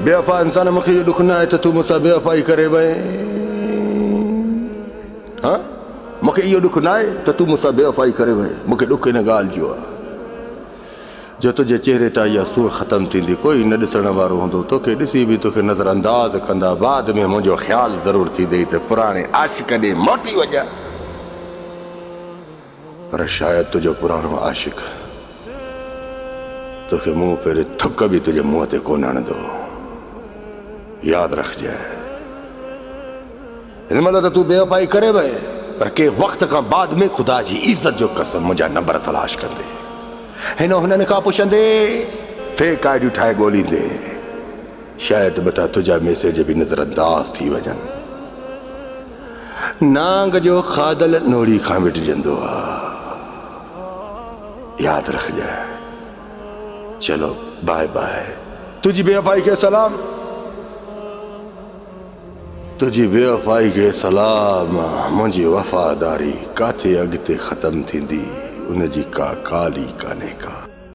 बेवफा इंसान मूंखे इहो ॾुख न आहे त तूं मूंसां बेवफाई करे वए। हाँ, मूंखे इहो ॾुख न आहे त तूं मूंसां बेवफाई करे वए। मूंखे ॾुख इन ॻाल्हि जो आहे जो तुंहिंजे चेहरे तां इहा सूह ख़तम थींदी, कोई न ॾिसण वारो हूंदो, तोखे ॾिसी बि तोखे नज़रअंदाज़ कंदा, बाद में मुंहिंजो ख़्यालु ज़रूरु थींदई त पुराणे आशिक़ ॾे मोटी वञा। पर शायदि तुंहिंजो पुराणो आशिक़ तोखे मुंहुं पहिरें थक बि तुंहिंजे मुंहं ते कोन हणंदो। यादि रखजांइ, हिन महिल त तूं बेवफाई करे वए, पर के वक़्त खां बाद में ख़ुदा जी इज़त जो कसम मुंहिंजा नंबर तलाश कंदे, हिन हुननि खां पुछंदे, फेक आइडियूं ठाहे ॻोल्हींदे, शायदि मथां तुंहिंजा मैसेज बि नज़रअंदाज़ थी वञनि। नांग जो खाधल नोड़ी खां मिटजंदो आहे। यादि रखजांइ। चलो बाय बाय। तुझी बेवफाई के सलाम, तुझी बेवफाई के सलाम। मुंहिंजी वफ़ादारी काथे अॻिते ख़तम थींदी, उन जी का काली कान्हे का।